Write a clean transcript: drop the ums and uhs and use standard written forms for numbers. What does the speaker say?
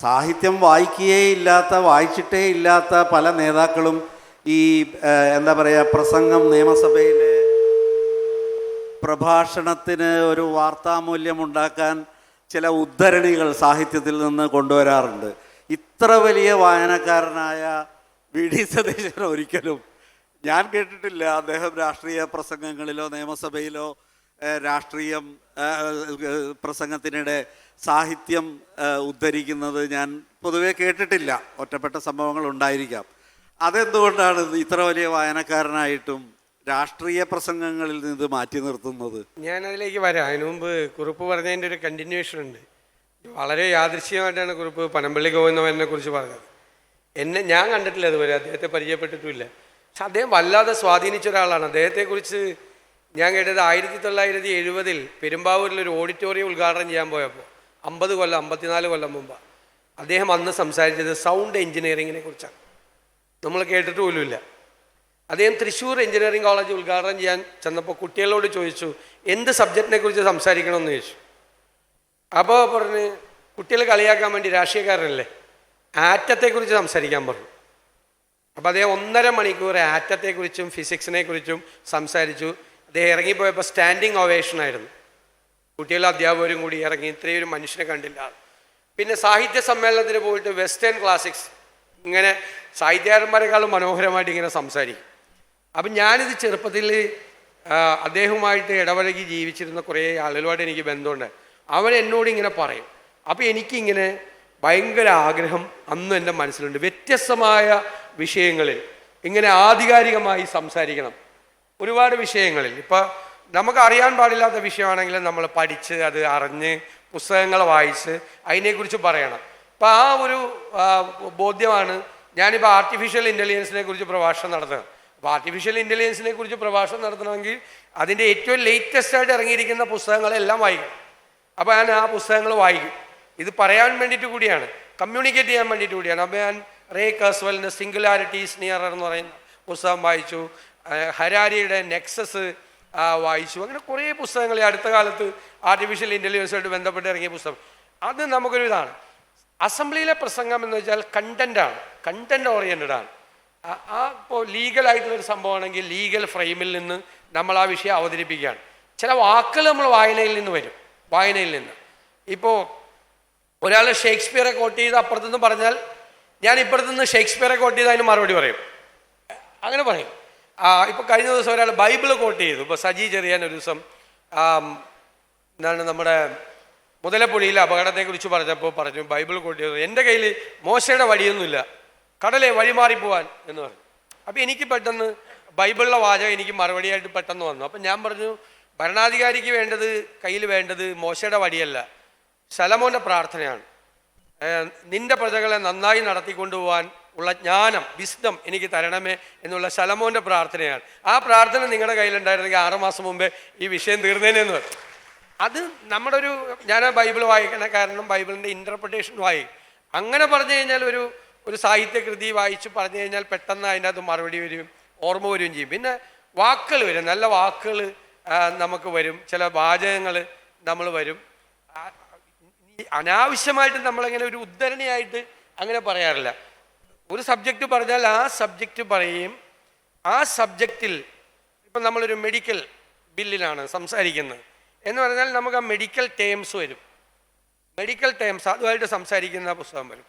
സാഹിത്യം വായിക്കുകയില്ലാത്ത വായിച്ചിട്ടേ ഇല്ലാത്ത പല നേതാക്കളും ഈ എന്താ പറയുക പ്രസംഗം നിയമസഭയിൽ പ്രഭാഷണത്തിന് ഒരു വാർത്താമൂല്യമുണ്ടാക്കാൻ ചില ഉദ്ധരണികൾ സാഹിത്യത്തിൽ നിന്ന് കൊണ്ടുവരാറുണ്ട്. ഇത്ര വലിയ വായനക്കാരനായ വി ഡി സതീശൻ ഒരിക്കലും ഞാൻ കേട്ടിട്ടില്ല അദ്ദേഹം രാഷ്ട്രീയ പ്രസംഗങ്ങളിലോ നിയമസഭയിലോ രാഷ്ട്രീയം പ്രസംഗത്തിനിടെ സാഹിത്യം ഉദ്ധരിക്കുന്നത് ഞാൻ പൊതുവെ കേട്ടിട്ടില്ല. ഒറ്റപ്പെട്ട സംഭവങ്ങൾ ഉണ്ടായിരിക്കാം. അതെന്തുകൊണ്ടാണ് ഇത്ര വലിയ വായനക്കാരനായിട്ടും രാഷ്ട്രീയ പ്രസംഗങ്ങളിൽ നിന്ന് മാറ്റി നിർത്തുന്നത്? ഞാൻ അതിലേക്ക് വരാം. അതിനു മുമ്പ് കുറിപ്പ് പറഞ്ഞതിൻ്റെ ഒരു കണ്ടിന്യൂഷൻ ഉണ്ട്. വളരെ യാദൃശ്ചികമായിട്ടാണ് കുറിപ്പ് പനമ്പള്ളി ഗോവിന്ദനെ കുറിച്ച് പറഞ്ഞത്. ഞാൻ കണ്ടിട്ടില്ല അതുവരെ, അദ്ദേഹത്തെ പരിചയപ്പെട്ടിട്ടുമില്ല. പക്ഷെ അദ്ദേഹം വല്ലാതെ സ്വാധീനിച്ച ഒരാളാണ്. അദ്ദേഹത്തെക്കുറിച്ച് ഞാൻ കേട്ടത് 1970 പെരുമ്പാവൂരിൽ ഒരു ഓഡിറ്റോറിയം ഉദ്ഘാടനം ചെയ്യാൻ പോയപ്പോൾ 54 കൊല്ലം മുമ്പ് അദ്ദേഹം അന്ന് സംസാരിച്ചത് സൗണ്ട് എഞ്ചിനീയറിങ്ങിനെ കുറിച്ചാണ്. നമ്മൾ കേട്ടിട്ട് പോലുമില്ല. അദ്ദേഹം തൃശ്ശൂർ എഞ്ചിനീയറിംഗ് കോളേജ് ഉദ്ഘാടനം ചെയ്യാൻ ചെന്നപ്പോൾ കുട്ടികളോട് ചോദിച്ചു എന്ത് സബ്ജക്റ്റിനെ കുറിച്ച് സംസാരിക്കണമെന്ന് ചോദിച്ചു. അപ്പോൾ പറഞ്ഞ് കുട്ടികൾ കളിയാക്കാൻ വേണ്ടി രാഷ്ട്രീയക്കാരനല്ലേ ആറ്റത്തെക്കുറിച്ച് സംസാരിക്കാൻ പറഞ്ഞു. അപ്പോൾ അദ്ദേഹം 1.5 മണിക്കൂർ ആറ്റത്തെക്കുറിച്ചും ഫിസിക്സിനെ കുറിച്ചും സംസാരിച്ചു. അദ്ദേഹം ഇറങ്ങിപ്പോയപ്പോൾ സ്റ്റാൻഡിങ് ഒവേഷനായിരുന്നു. കുട്ടികളും അധ്യാപകരും കൂടി ഇറങ്ങി. ഇത്രയും ഒരു മനുഷ്യനെ കണ്ടില്ല. പിന്നെ സാഹിത്യ സമ്മേളനത്തിന് പോയിട്ട് വെസ്റ്റേൺ ക്ലാസിക്സ് ഇങ്ങനെ സാഹിത്യകാരന്മാരെക്കാളും മനോഹരമായിട്ട് ഇങ്ങനെ സംസാരിക്കും. അപ്പം ഞാനിത് ചെറുപ്പത്തിൽ അദ്ദേഹവുമായിട്ട് ഇടപഴകി ജീവിച്ചിരുന്ന കുറേ ആളുകളുമായിട്ട് എനിക്ക് ബന്ധമുണ്ട്. അവരെന്നോട് ഇങ്ങനെ പറയും. അപ്പോൾ എനിക്കിങ്ങനെ ഭയങ്കര ആഗ്രഹം അന്നും എൻ്റെ മനസ്സിലുണ്ട്. വ്യത്യസ്തമായ വിഷയങ്ങളിൽ ഇങ്ങനെ ആധികാരികമായി സംസാരിക്കണം. ഒരുപാട് വിഷയങ്ങളിൽ ഇപ്പം നമുക്ക് അറിയാൻ പാടില്ലാത്ത വിഷയമാണെങ്കിൽ നമ്മൾ പഠിച്ച് അത് അറിഞ്ഞ് പുസ്തകങ്ങൾ വായിച്ച് അതിനെക്കുറിച്ച് പറയണം. അപ്പം ആ ഒരു ബോധ്യമാണ് ഞാനിപ്പോൾ ആർട്ടിഫിഷ്യൽ ഇൻ്റലിജൻസിനെ കുറിച്ച് പ്രഭാഷണം നടത്തുന്നത്. അപ്പോൾ ആർട്ടിഫിഷ്യൽ ഇൻ്റലിജൻസിനെ കുറിച്ച് പ്രഭാഷണം നടത്തണമെങ്കിൽ അതിൻ്റെ ഏറ്റവും ലേറ്റസ്റ്റ് ആയിട്ട് ഇറങ്ങിയിരിക്കുന്ന പുസ്തകങ്ങളെല്ലാം വായിക്കണം. അപ്പോൾ ഞാൻ ആ പുസ്തകങ്ങൾ വായിക്കും. ഇത് പറയാൻ വേണ്ടിയിട്ട് കൂടിയാണ്, കമ്മ്യൂണിക്കേറ്റ് ചെയ്യാൻ വേണ്ടിയിട്ട് കൂടിയാണ്. അപ്പോൾ ഞാൻ റേ കസ്വലിൻ്റെ സിംഗുലാരിറ്റീസ് നിയറർ എന്ന് പറയുന്ന പുസ്തകം വായിച്ചു. ഹരാരിയുടെ നെക്സസ് വായിച്ചു. അങ്ങനെ കുറേ പുസ്തകങ്ങൾ ഈ അടുത്ത കാലത്ത് ആർട്ടിഫിഷ്യൽ ഇൻ്റലിജൻസുമായിട്ട് ബന്ധപ്പെട്ട് ഇറങ്ങിയ പുസ്തകം. അത് നമുക്കൊരു ഇതാണ്. അസംബ്ലിയിലെ പ്രസംഗം എന്ന് വെച്ചാൽ കണ്ടൻ്റാണ്, കണ്ടൻ്റ് ഓറിയൻറ്റഡ് ആണ്. ഇപ്പോൾ ലീഗലായിട്ടുള്ളൊരു സംഭവമാണെങ്കിൽ ലീഗൽ ഫ്രെയിമിൽ നിന്ന് നമ്മൾ ആ വിഷയം അവതരിപ്പിക്കുകയാണ്. ചില വാക്കുകൾ നമ്മൾ വായനയിൽ നിന്ന് വരും. വായനയിൽ നിന്ന് ഇപ്പോൾ ഒരാൾ ഷേക്സ്പിയറെ കോട്ട് ചെയ്ത് അപ്പുറത്തുനിന്ന് പറഞ്ഞാൽ ഞാൻ ഇപ്പുറത്തുനിന്ന് ഷേക്സ്പിയറെ കോട്ട് ചെയ്ത് അതിന് മറുപടി പറയും. അങ്ങനെ പറയും. ഇപ്പോൾ കഴിഞ്ഞ ദിവസം ഒരാൾ ബൈബിൾ കോട്ട് ചെയ്തു. ഇപ്പോൾ സജി ചെറിയാൻ ഒരു ദിവസം എന്താണ് നമ്മുടെ മുതലപ്പുഴയിലെ അപകടത്തെക്കുറിച്ച് പറഞ്ഞപ്പോൾ പറഞ്ഞു ബൈബിൾ കോട്ട് ചെയ്തു. എൻ്റെ കയ്യിൽ മോശയുടെ വഴിയൊന്നുമില്ല, കടലെ വഴിമാറിപ്പോവാൻ എന്ന് പറഞ്ഞു. അപ്പോൾ എനിക്ക് പെട്ടെന്ന് ബൈബിളിലെ വാചകം എനിക്ക് മറുപടിയായിട്ട് പെട്ടെന്ന് വന്നു. അപ്പം ഞാൻ പറഞ്ഞു ഭരണാധികാരിക്ക് വേണ്ടത് കയ്യിൽ വേണ്ടത് മോശയുടെ വഴിയല്ല, ശലോമോൻ്റെ പ്രാർത്ഥനയാണ്. നിന്റെ പ്രജകളെ നന്നായി നടത്തിക്കൊണ്ടുപോകാൻ ഉള്ള ജ്ഞാനം വിസ്ഡം എനിക്ക് തരണമേ എന്നുള്ള ശലോമോൻ്റെ പ്രാർത്ഥനയാണ്. ആ പ്രാർത്ഥന നിങ്ങളുടെ കയ്യിലുണ്ടായിരുന്നെങ്കിൽ 6 മാസം മുമ്പേ ഈ വിഷയം തീർന്നേനെന്ന് പറഞ്ഞു. അത് നമ്മുടെ ഒരു ഞാൻ ബൈബിൾ വായിക്കണ കാരണം ബൈബിളിൻ്റെ ഇൻ്റർപ്രിട്ടേഷൻ വായിക്കും. അങ്ങനെ പറഞ്ഞു കഴിഞ്ഞാൽ ഒരു സാഹിത്യകൃതി വായിച്ച് പറഞ്ഞു കഴിഞ്ഞാൽ പെട്ടെന്ന് അതിനകത്ത് മറുപടി വരും, ഓർമ്മ വരികയും ചെയ്യും. പിന്നെ വാക്കുകൾ വരും, നല്ല വാക്കുകൾ നമുക്ക് വരും, ചില വാചകങ്ങൾ നമ്മൾ വരും. അനാവശ്യമായിട്ട് നമ്മളങ്ങനെ ഒരു ഉദ്ധരണിയായിട്ട് അങ്ങനെ പറയാറില്ല. ഒരു സബ്ജക്റ്റ് പറഞ്ഞാൽ ആ സബ്ജക്റ്റ് പറയുകയും ആ സബ്ജക്റ്റിൽ ഇപ്പം നമ്മളൊരു മെഡിക്കൽ ബില്ലിലാണ് സംസാരിക്കുന്നത് എന്ന് പറഞ്ഞാൽ നമുക്ക് ആ മെഡിക്കൽ ടേംസ് വരും. മെഡിക്കൽ ടേംസ് അതുമായിട്ട് സംസാരിക്കുന്ന പുസ്തകം വരും.